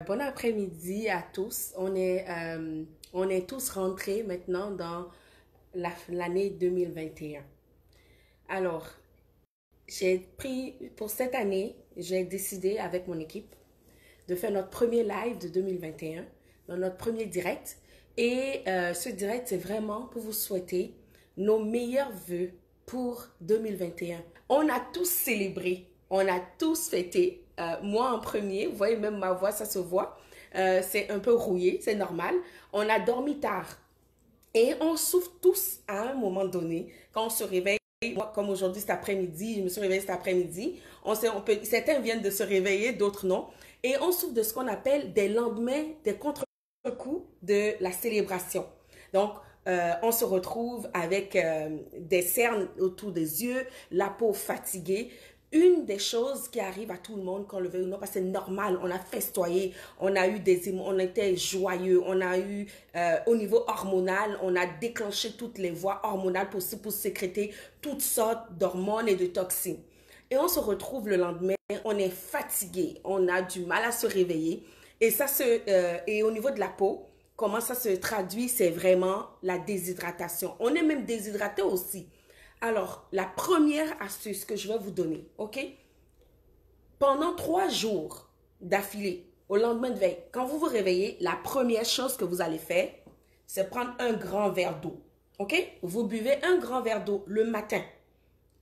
Bon après-midi à tous. On est tous rentrés maintenant dans l'année 2021. Alors, pour cette année, j'ai décidé avec mon équipe de faire notre premier live de 2021, dans notre premier direct. Et ce direct, c'est vraiment pour vous souhaiter nos meilleurs vœux pour 2021. On a tous célébré, on a tous fêté. Moi en premier, vous voyez même ma voix, ça se voit. C'est un peu rouillé, c'est normal. On a dormi tard et on souffre tous à un moment donné quand on se réveille. Moi, comme aujourd'hui, cet après-midi, je me suis réveillée cet après-midi. Certains viennent de se réveiller, d'autres non. Et on souffre de ce qu'on appelle des lendemains, des contre-coups de la célébration. Donc, on se retrouve avec des cernes autour des yeux, la peau fatiguée. Une des choses qui arrive à tout le monde, qu'on le veuille ou non, parce que c'est normal, on a festoyé, on a eu des émotions, on était joyeux, on a eu, au niveau hormonal, on a déclenché toutes les voies hormonales possibles pour sécréter toutes sortes d'hormones et de toxines. Et on se retrouve le lendemain, on est fatigué, on a du mal à se réveiller. Et au niveau de la peau, comment ça se traduit, c'est vraiment la déshydratation. On est même déshydraté aussi. Alors, la première astuce que je vais vous donner, ok? Pendant 3 jours d'affilée, au lendemain de veille, quand vous vous réveillez, la première chose que vous allez faire, c'est prendre un grand verre d'eau, ok? Vous buvez un grand verre d'eau le matin,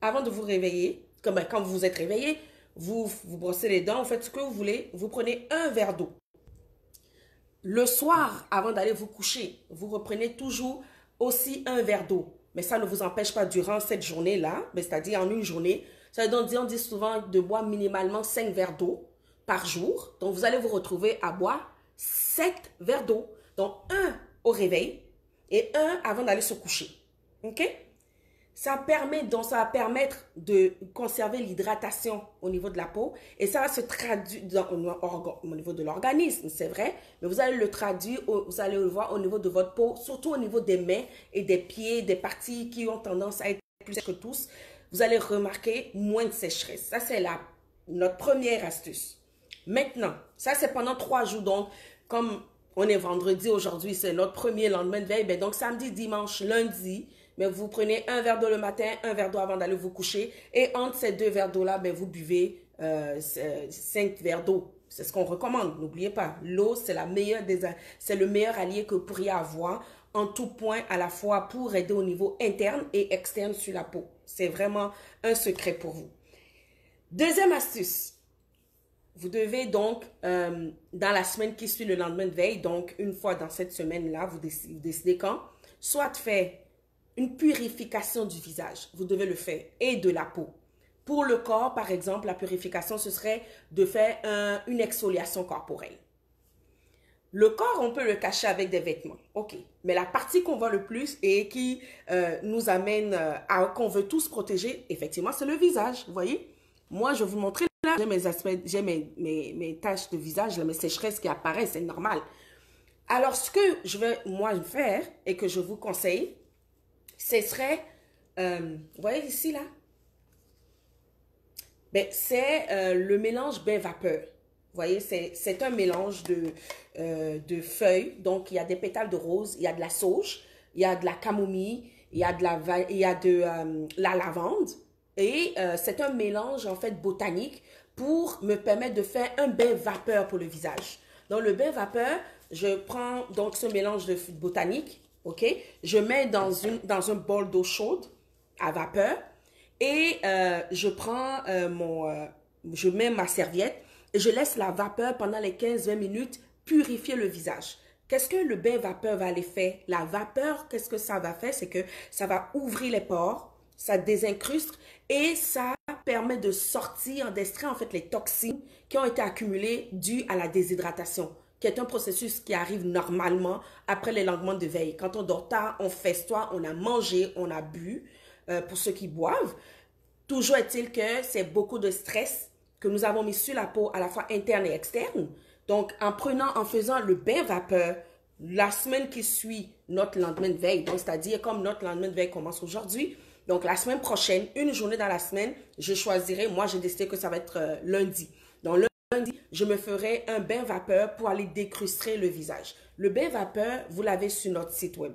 avant de vous réveiller. Quand vous vous êtes réveillé, vous brossez les dents, vous faites ce que vous voulez, vous prenez un verre d'eau. Le soir, avant d'aller vous coucher, vous reprenez toujours aussi un verre d'eau. Mais ça ne vous empêche pas durant cette journée-là, c'est-à-dire en une journée. On dit souvent de boire minimalement 5 verres d'eau par jour. Donc, vous allez vous retrouver à boire 7 verres d'eau. Donc, un au réveil et un avant d'aller se coucher. OK? Ça va permettre de conserver l'hydratation au niveau de la peau et ça va se traduire au niveau de l'organisme, c'est vrai, mais vous allez le traduire, vous allez le voir au niveau de votre peau, surtout au niveau des mains et des pieds, des parties qui ont tendance à être plus sèches que tous. Vous allez remarquer moins de sécheresse. Ça, c'est notre première astuce. Maintenant, ça, c'est pendant 3 jours. Donc, comme on est vendredi aujourd'hui, c'est notre premier lendemain de veille. Donc, samedi, dimanche, lundi, mais vous prenez un verre d'eau le matin, un verre d'eau avant d'aller vous coucher. Et entre ces 2 verres d'eau-là, vous buvez 5 verres d'eau. C'est ce qu'on recommande. N'oubliez pas, l'eau, c'est le meilleur allié que vous pourriez avoir en tout point à la fois pour aider au niveau interne et externe sur la peau. C'est vraiment un secret pour vous. Deuxième astuce. Vous devez donc, dans la semaine qui suit le lendemain de veille, donc une fois dans cette semaine-là, vous décidez quand, soit faire une purification du visage. Vous devez le faire et de la peau. Pour le corps, par exemple, la purification, ce serait de faire une exfoliation corporelle. Le corps, on peut le cacher avec des vêtements, ok. Mais la partie qu'on voit le plus et qui nous amène à qu'on veut tous protéger, effectivement, c'est le visage. Vous voyez? Moi, je vais vous montrer là, j'ai mes taches de visage, mes sécheresses qui apparaissent, c'est normal. Alors, ce que je vais, moi, faire et que je vous conseille, ce serait, vous voyez ici, là? C'est le mélange bain-vapeur. Vous voyez, c'est un mélange de feuilles. Donc, il y a des pétales de rose, il y a de la sauge, il y a de la camomille, il y a de la lavande. Et c'est un mélange, en fait, botanique pour me permettre de faire un bain-vapeur pour le visage. Dans le bain-vapeur, je prends donc ce mélange de botanique, ok? Je mets dans un bol d'eau chaude à vapeur et je mets ma serviette et je laisse la vapeur pendant les 15-20 minutes purifier le visage. Qu'est-ce que le bain vapeur va aller faire? La vapeur, qu'est-ce que ça va faire? C'est que ça va ouvrir les pores, ça désincruste et ça permet de sortir, d'extraire en fait les toxines qui ont été accumulées dues à la déshydratation, qui est un processus qui arrive normalement après les lendemains de veille. Quand on dort tard, on festoie, on a mangé, on a bu, pour ceux qui boivent. Toujours est-il que c'est beaucoup de stress que nous avons mis sur la peau à la fois interne et externe. Donc, en faisant le bain vapeur, la semaine qui suit notre lendemain de veille, donc c'est-à-dire comme notre lendemain de veille commence aujourd'hui, donc la semaine prochaine, une journée dans la semaine, moi j'ai décidé que ça va être lundi. Donc lundi, je me ferai un bain vapeur pour aller décrustrer le visage. Le bain vapeur, vous l'avez sur notre site web.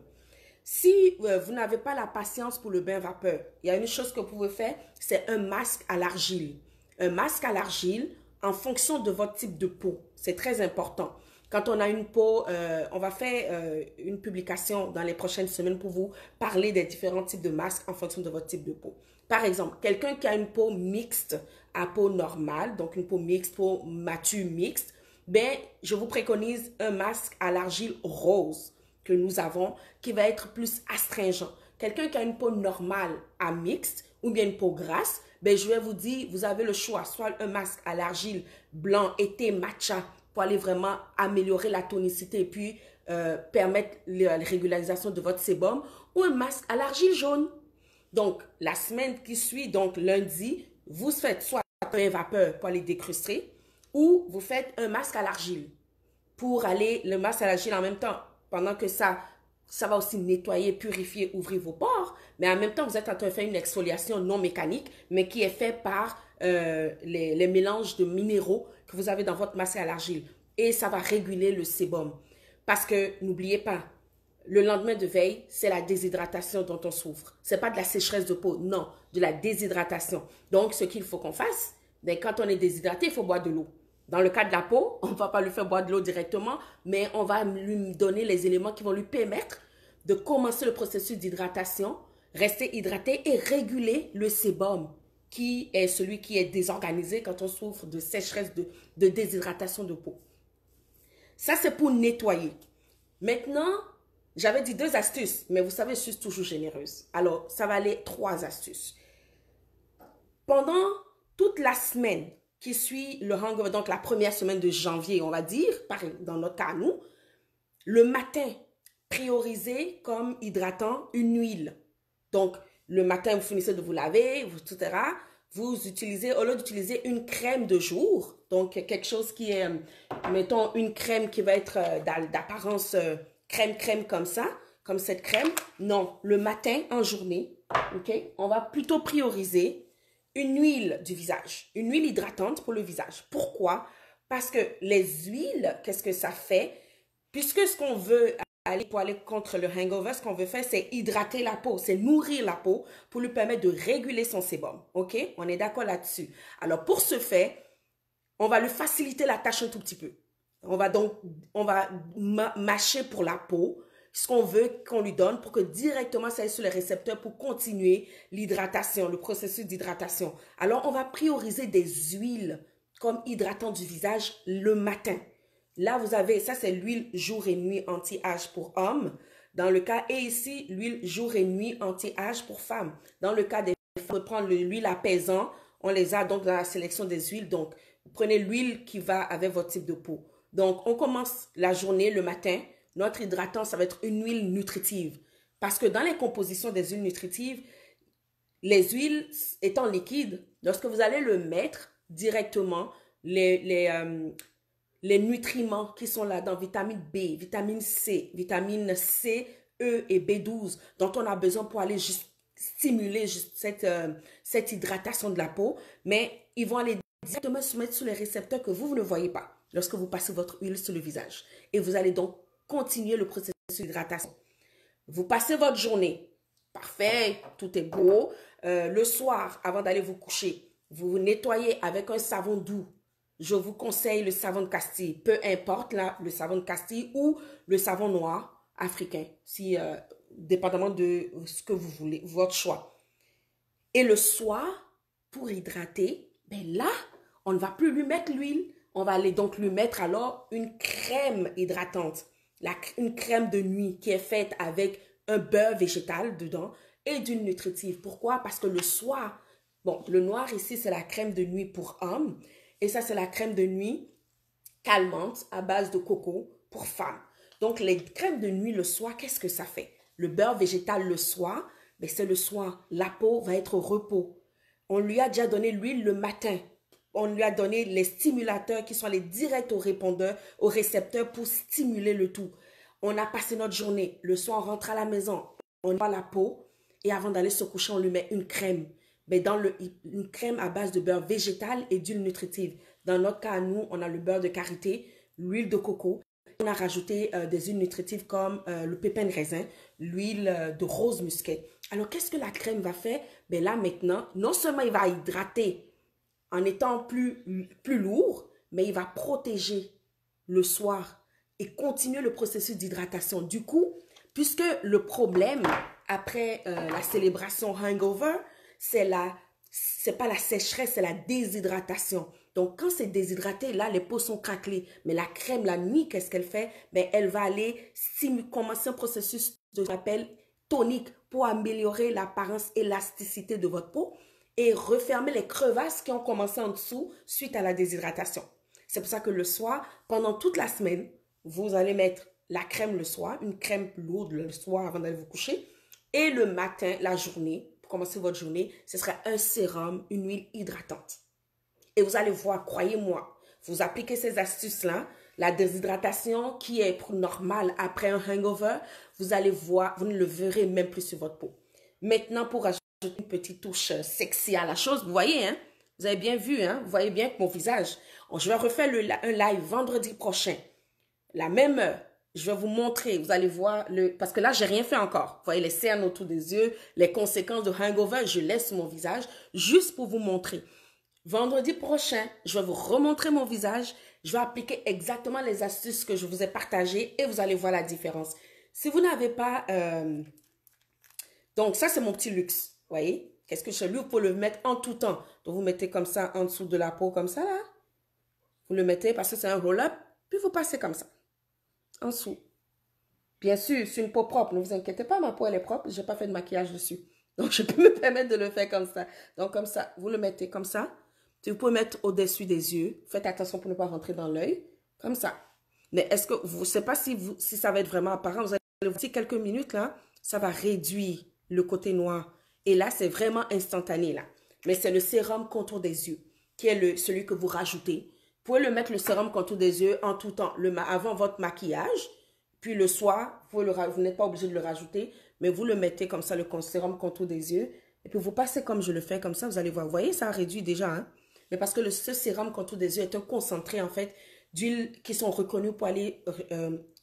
Si vous n'avez pas la patience pour le bain vapeur, il y a une chose que vous pouvez faire, c'est un masque à l'argile. Un masque à l'argile en fonction de votre type de peau. C'est très important. Quand on a une peau, on va faire une publication dans les prochaines semaines pour vous parler des différents types de masques en fonction de votre type de peau. Par exemple, quelqu'un qui a une peau mixte à peau normale, donc une peau mixte, peau mature mixte, ben, je vous préconise un masque à l'argile rose que nous avons, qui va être plus astringent. Quelqu'un qui a une peau normale à mixte ou bien une peau grasse, ben, je vais vous dire, vous avez le choix, soit un masque à l'argile blanc, été, matcha, pour aller vraiment améliorer la tonicité et puis permettre la régularisation de votre sébum, ou un masque à l'argile jaune. Donc, la semaine qui suit, donc lundi, vous faites soit un bain vapeur pour aller décrustrer, ou vous faites un masque à l'argile pour aller, le masque à l'argile en même temps, pendant que ça va aussi nettoyer, purifier, ouvrir vos pores, mais en même temps, vous êtes en train de faire une exfoliation non mécanique, mais qui est faite par les mélanges de minéraux que vous avez dans votre masque à l'argile. Et ça va réguler le sébum. Parce que, n'oubliez pas, le lendemain de veille, c'est la déshydratation dont on souffre. Ce n'est pas de la sécheresse de peau, non, de la déshydratation. Donc, ce qu'il faut qu'on fasse, ben, quand on est déshydraté, il faut boire de l'eau. Dans le cas de la peau, on ne va pas lui faire boire de l'eau directement, mais on va lui donner les éléments qui vont lui permettre de commencer le processus d'hydratation, rester hydraté et réguler le sébum, qui est celui qui est désorganisé quand on souffre de sécheresse, de déshydratation de peau. Ça, c'est pour nettoyer. Maintenant, j'avais dit 2 astuces, mais vous savez, je suis toujours généreuse. Alors, ça va aller 3 astuces. Pendant toute la semaine qui suit le hangover, donc la première semaine de janvier, on va dire, dans notre cas, nous, le matin, priorisez comme hydratant une huile. Donc, le matin, vous finissez de vous laver, etc. Vous utilisez, au lieu d'utiliser une crème de jour, donc quelque chose qui est, mettons, une crème qui va être d'apparence crème comme ça, comme cette crème. Non, le matin, en journée, ok, on va plutôt prioriser une huile du visage, une huile hydratante pour le visage. Pourquoi? Parce que les huiles, qu'est-ce que ça fait? Puisque ce qu'on veut pour aller contre le hangover, ce qu'on veut faire, c'est hydrater la peau, c'est nourrir la peau pour lui permettre de réguler son sébum. OK? On est d'accord là-dessus. Alors, pour ce faire, on va lui faciliter la tâche un tout petit peu. On va mâcher pour la peau ce qu'on veut qu'on lui donne pour que directement ça aille sur les récepteurs pour continuer l'hydratation, le processus d'hydratation. Alors, on va prioriser des huiles comme hydratant du visage le matin. Là, vous avez, ça c'est l'huile jour et nuit anti-âge pour hommes. Dans le cas, et ici, l'huile jour et nuit anti-âge pour femmes. Dans le cas des femmes, on prend l'huile apaisant. On les a donc dans la sélection des huiles. Donc, vous prenez l'huile qui va avec votre type de peau. Donc, on commence la journée le matin. Notre hydratant, ça va être une huile nutritive. Parce que dans les compositions des huiles nutritives, les huiles étant liquides, lorsque vous allez le mettre directement, les nutriments qui sont là dans vitamine B, vitamine C, E et B12 dont on a besoin pour aller juste stimuler cette hydratation de la peau, mais ils vont aller directement se mettre sur les récepteurs que vous ne voyez pas lorsque vous passez votre huile sur le visage. Et vous allez donc continuer le processus d'hydratation. Vous passez votre journée, parfait, tout est beau. Le soir, avant d'aller vous coucher, vous vous nettoyez avec un savon doux. Je vous conseille le savon de Castille, peu importe là, le savon de Castille ou le savon noir africain, si, dépendamment de ce que vous voulez, votre choix. Et le soir, pour hydrater, ben là, on ne va plus lui mettre l'huile. On va aller donc lui mettre alors une crème hydratante, une crème de nuit qui est faite avec un beurre végétal dedans et d'une nutritive. Pourquoi? Parce que le soir, bon, le noir ici, c'est la crème de nuit pour hommes. Et ça, c'est la crème de nuit calmante à base de coco pour femmes. Donc, les crèmes de nuit le soir, qu'est-ce que ça fait? Le beurre végétal le soir, ben c'est le soir. La peau va être au repos. On lui a déjà donné l'huile le matin. On lui a donné les stimulateurs qui sont allés direct au répondeur, au récepteur pour stimuler le tout. On a passé notre journée. Le soir, on rentre à la maison. On voit la peau et avant d'aller se coucher, on lui met une crème. Mais une crème à base de beurre végétal et d'huile nutritive. Dans notre cas, nous, on a le beurre de karité, l'huile de coco. On a rajouté des huiles nutritives comme le pépin de raisin, l'huile de rose musquée. Alors, qu'est-ce que la crème va faire? Ben là, maintenant, non seulement il va hydrater en étant plus lourd, mais il va protéger le soir et continuer le processus d'hydratation. Du coup, puisque le problème après la célébration hangover, c'est pas la sécheresse, c'est la déshydratation. Donc, quand c'est déshydraté, là, les peaux sont craquelées. Mais la crème, la nuit, qu'est-ce qu'elle fait? Ben, elle va aller commencer un processus de ce qu'on appelle tonique pour améliorer l'apparence et l'élasticité de votre peau et refermer les crevasses qui ont commencé en dessous suite à la déshydratation. C'est pour ça que le soir, pendant toute la semaine, vous allez mettre la crème le soir, une crème lourde le soir avant d'aller vous coucher. Et le matin, la journée, pour commencer votre journée, ce sera un sérum, une huile hydratante. Et vous allez voir, croyez-moi, vous appliquez ces astuces-là, la déshydratation qui est normale après un hangover, vous allez voir, vous ne le verrez même plus sur votre peau. Maintenant, pour ajouter une petite touche sexy à la chose, vous voyez, hein? Vous avez bien vu, hein? Vous voyez bien que mon visage. Je vais refaire un live vendredi prochain, la même heure. Je vais vous montrer, vous allez voir, parce que là, j'ai rien fait encore. Vous voyez les cernes autour des yeux, les conséquences de hangover, je laisse mon visage juste pour vous montrer. Vendredi prochain, je vais vous remontrer mon visage. Je vais appliquer exactement les astuces que je vous ai partagées et vous allez voir la différence. Si vous n'avez pas... Donc, ça, c'est mon petit luxe. Vous voyez? Qu'est-ce que je fais? Lui, vous pouvez le mettre en tout temps. Donc, vous mettez comme ça en dessous de la peau, comme ça, là. Vous le mettez parce que c'est un roll-up. Puis, vous passez comme ça. En dessous. Bien sûr, c'est une peau propre. Ne vous inquiétez pas, ma peau, elle est propre. Je n'ai pas fait de maquillage dessus. Donc, je peux me permettre de le faire comme ça. Donc, comme ça, vous le mettez comme ça. Vous pouvez mettre au-dessus des yeux. Faites attention pour ne pas rentrer dans l'œil. Comme ça. Mais est-ce que vous ne savez pas si ça va être vraiment apparent. Vous allez voir, si quelques minutes, là, ça va réduire le côté noir. Et là, c'est vraiment instantané, là. Mais c'est le sérum contour des yeux qui est celui que vous rajoutez. Vous pouvez le mettre, le sérum contour des yeux, en tout temps, avant votre maquillage. Puis le soir, vous n'êtes pas obligé de le rajouter, mais vous le mettez comme ça, le sérum contour des yeux. Et puis vous passez comme je le fais, comme ça, vous allez voir. Vous voyez, ça réduit déjà, hein? Mais parce que ce sérum contour des yeux est un concentré, en fait, d'huiles qui sont reconnues pour aller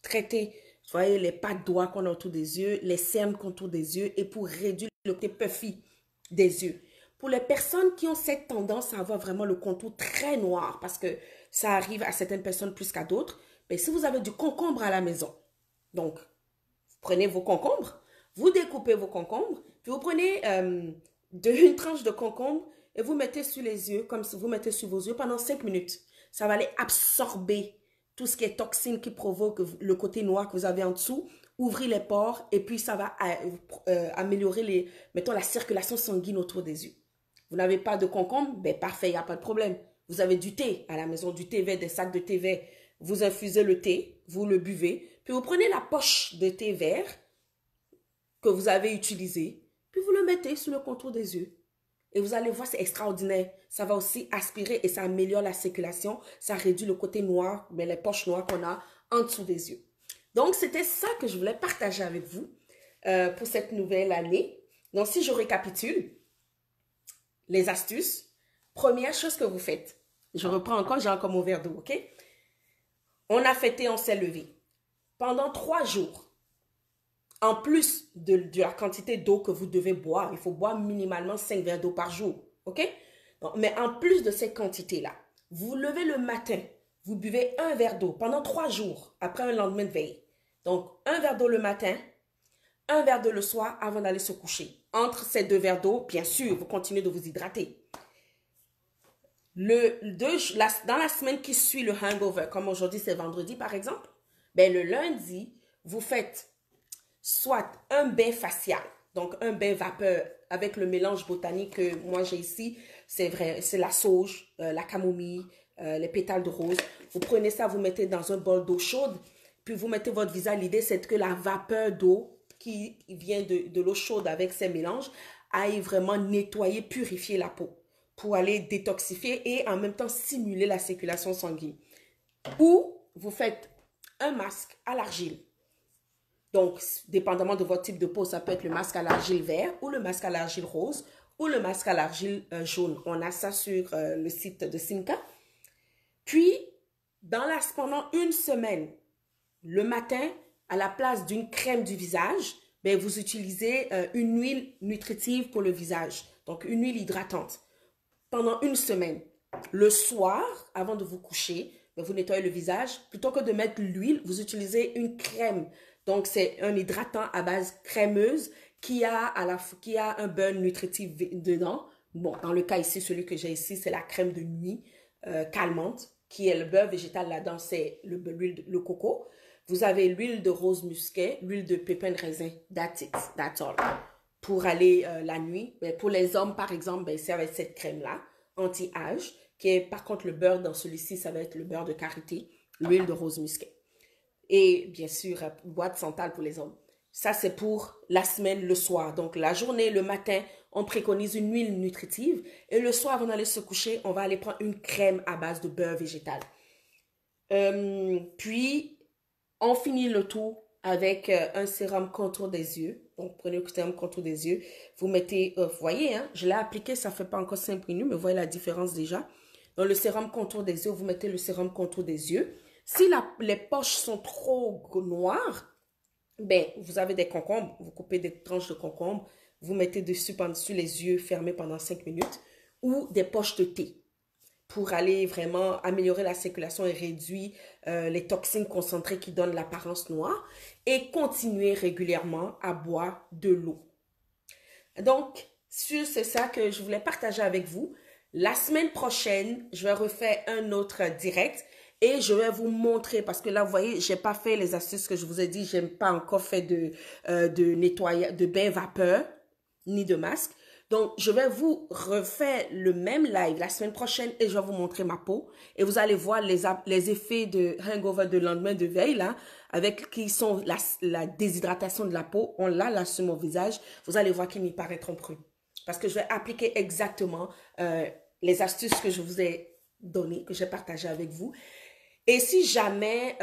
traiter, vous voyez, les pattes d'oie qu'on a autour des yeux, les cernes contour des yeux et pour réduire le côté puffy des yeux. Pour les personnes qui ont cette tendance à avoir vraiment le contour très noir, parce que ça arrive à certaines personnes plus qu'à d'autres, mais si vous avez du concombre à la maison, donc, vous prenez vos concombres, vous découpez vos concombres, puis vous prenez une tranche de concombre et vous mettez sur les yeux, comme si vous mettez sur vos yeux pendant 5 minutes. Ça va aller absorber tout ce qui est toxine qui provoque le côté noir que vous avez en dessous, ouvrir les pores et puis ça va améliorer mettons, la circulation sanguine autour des yeux. Vous n'avez pas de concombre? Ben parfait, il n'y a pas de problème. Vous avez du thé à la maison, du thé vert, des sacs de thé vert. Vous infusez le thé, vous le buvez, puis vous prenez la poche de thé vert que vous avez utilisé, puis vous le mettez sur le contour des yeux. Et vous allez voir, c'est extraordinaire. Ça va aussi aspirer et ça améliore la circulation. Ça réduit le côté noir, mais les poches noires qu'on a en dessous des yeux. Donc, c'était ça que je voulais partager avec vous pour cette nouvelle année. Donc, si je récapitule les astuces, première chose que vous faites, je reprends encore, j'ai encore mon verre d'eau, ok? On a fêté, on s'est levé. Pendant 3 jours, en plus de la quantité d'eau que vous devez boire, il faut boire minimalement 5 verres d'eau par jour, ok? Donc, mais en plus de cette quantité-là, vous vous levez le matin, vous buvez 1 verre d'eau pendant 3 jours après un lendemain de veille. Donc, 1 verre d'eau le matin, 1 verre d'eau le soir avant d'aller se coucher. Entre ces 2 verres d'eau, bien sûr, vous continuez de vous hydrater. Dans la semaine qui suit le hangover, comme aujourd'hui c'est vendredi par exemple, ben le lundi, vous faites soit un bain facial, donc un bain vapeur avec le mélange botanique que moi j'ai ici, c'est vrai, c'est la sauge, la camomille, les pétales de rose. Vous prenez ça, vous mettez dans un bol d'eau chaude, puis vous mettez votre visage. L'idée c'est que la vapeur d'eau qui vient de l'eau chaude avec ces mélanges aille vraiment nettoyer, purifier la peau, pour aller détoxifier et en même temps stimuler la circulation sanguine. Ou vous faites un masque à l'argile. Donc, dépendamment de votre type de peau, ça peut être le masque à l'argile vert ou le masque à l'argile rose ou le masque à l'argile jaune. On a ça sur le site de Simca. Puis, pendant une semaine, le matin, à la place d'une crème du visage, ben, vous utilisez une huile nutritive pour le visage. Donc, une huile hydratante. Pendant une semaine. Le soir, avant de vous coucher, ben, vous nettoyez le visage. Plutôt que de mettre l'huile, vous utilisez une crème. Donc, c'est un hydratant à base crémeuse qui a un beurre nutritif dedans. Bon, dans le cas ici, celui que j'ai ici, c'est la crème de nuit calmante, qui est le beurre végétal là-dedans, c'est le coco. Vous avez l'huile de rose musquée, l'huile de pépins de raisin. That's it, that's all. Pour aller la nuit. Ben, pour les hommes, par exemple, ben, c'est avec cette crème-là, anti-âge, qui est, par contre, le beurre dans celui-ci, ça va être le beurre de karité, l'huile de rose musquée. Et bien sûr, boîte santal pour les hommes. Ça, c'est pour la semaine, le soir. Donc, la journée, le matin, on préconise une huile nutritive. Et le soir, avant d'aller se coucher, on va aller prendre une crème à base de beurre végétal. Puis, on finit le tout avec un sérum contour des yeux. Donc, prenez le sérum contour des yeux. Vous mettez, vous voyez, hein, je l'ai appliqué, ça ne fait pas encore 5 minutes, mais vous voyez la différence déjà. Dans le sérum contour des yeux, vous mettez le sérum contour des yeux. Si les poches sont trop noires, ben, vous avez des concombres, vous coupez des tranches de concombres, vous mettez dessus par-dessus les yeux fermés pendant 5 minutes, ou des poches de thé pour aller vraiment améliorer la circulation et réduire les toxines concentrées qui donnent l'apparence noire, et continuer régulièrement à boire de l'eau. Donc, c'est ça que je voulais partager avec vous. La semaine prochaine, je vais refaire un autre direct et je vais vous montrer, parce que là, vous voyez, j'ai pas fait les astuces que je vous ai dit, j'ai pas encore fait de nettoyage, de bain vapeur, ni de masque. Donc, je vais vous refaire le même live la semaine prochaine et je vais vous montrer ma peau. Et vous allez voir les effets de hangover de lendemain de veille, là, avec qui sont la déshydratation de la peau. On l'a là sur mon visage. Vous allez voir qu'ils m'y paraîtront plus. Parce que je vais appliquer exactement les astuces que je vous ai données, que j'ai partagées avec vous. Et si jamais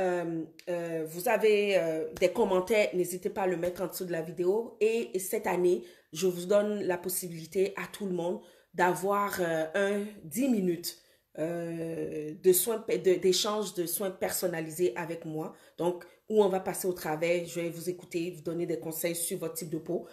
vous avez des commentaires, n'hésitez pas à le mettre en dessous de la vidéo. Et cette année, je vous donne la possibilité à tout le monde d'avoir 10 minutes d'échange de soins personnalisés avec moi. Donc, où on va passer au travers, je vais vous écouter, vous donner des conseils sur votre type de peau,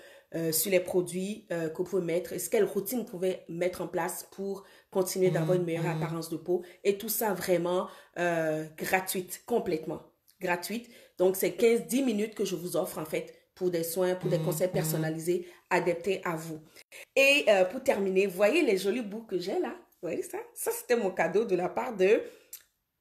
sur les produits que vous pouvez mettre, quelle routine vous pouvez mettre en place pour continuer d'avoir une meilleure apparence de peau. Et tout ça vraiment gratuite, complètement gratuite. Donc, c'est 15-10 minutes que je vous offre en fait pour des soins, pour des conseils personnalisés adaptés à vous. Et pour terminer, vous voyez les jolies boucles que j'ai là? Vous voyez ça? Ça, c'était mon cadeau de la part de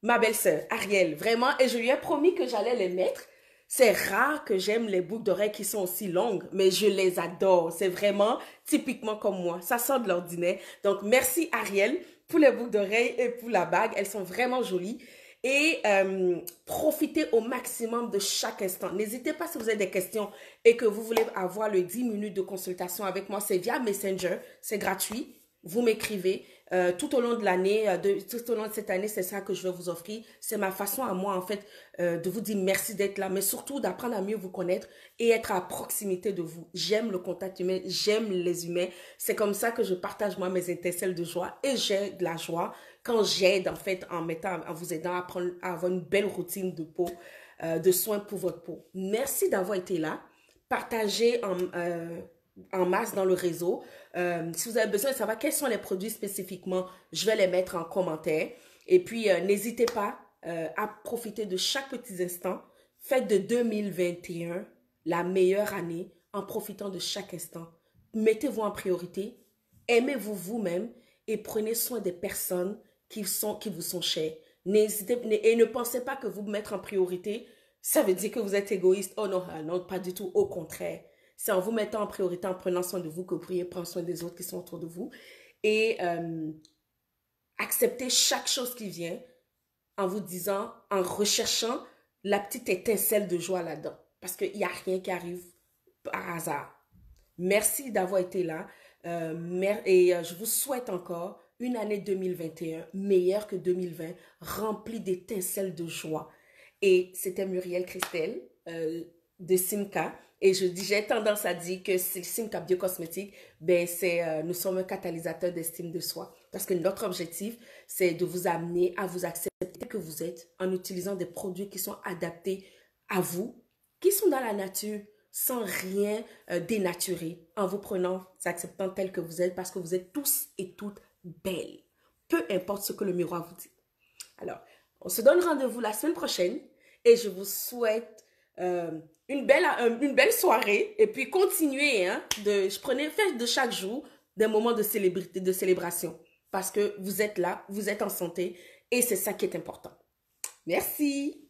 ma belle-sœur, Ariel. Vraiment, et je lui ai promis que j'allais les mettre. C'est rare que j'aime les boucles d'oreilles qui sont aussi longues, mais je les adore. C'est vraiment typiquement comme moi. Ça sort de l'ordinaire. Donc, merci Ariel pour les boucles d'oreilles et pour la bague. Elles sont vraiment jolies. Et profitez au maximum de chaque instant. N'hésitez pas si vous avez des questions et que vous voulez avoir le 10 minutes de consultation avec moi. C'est via Messenger. C'est gratuit. Vous m'écrivez. Tout au long de l'année, tout au long de cette année, c'est ça que je vais vous offrir. C'est ma façon à moi, en fait, de vous dire merci d'être là, mais surtout d'apprendre à mieux vous connaître et être à proximité de vous. J'aime le contact humain, j'aime les humains. C'est comme ça que je partage, moi, mes étincelles de joie, et j'ai de la joie quand j'aide, en fait, en vous aidant à avoir une belle routine de peau, de soins pour votre peau. Merci d'avoir été là. Partagez en masse dans le réseau. Si vous avez besoin de savoir quels sont les produits spécifiquement, je vais les mettre en commentaire. Et puis, n'hésitez pas à profiter de chaque petit instant. Faites de 2021 la meilleure année en profitant de chaque instant. Mettez-vous en priorité, aimez-vous vous-même et prenez soin des personnes qui vous sont chères. Et ne pensez pas que vous mettre en priorité, ça veut dire que vous êtes égoïste. Oh non, non, pas du tout, au contraire. C'est en vous mettant en priorité, en prenant soin de vous que vous pourriez prendre soin des autres qui sont autour de vous. Et accepter chaque chose qui vient en vous disant, en recherchant la petite étincelle de joie là-dedans. Parce qu'il n'y a rien qui arrive par hasard. Merci d'avoir été là. Et je vous souhaite encore une année 2021 meilleure que 2020, remplie d'étincelles de joie. Et c'était Muriel Christelle de Simca. Et j'ai tendance à dire que Simca Biocosmétique, ben nous sommes un catalyseur d'estime de soi. Parce que notre objectif, c'est de vous amener à vous accepter que vous êtes en utilisant des produits qui sont adaptés à vous, qui sont dans la nature, sans rien dénaturer, en vous prenant, s'acceptant tel que vous êtes, parce que vous êtes tous et toutes belles. Peu importe ce que le miroir vous dit. Alors, on se donne rendez-vous la semaine prochaine et je vous souhaite une belle soirée et puis continuez, hein, faites de chaque jour des moments de célébration parce que vous êtes là, vous êtes en santé et c'est ça qui est important. Merci.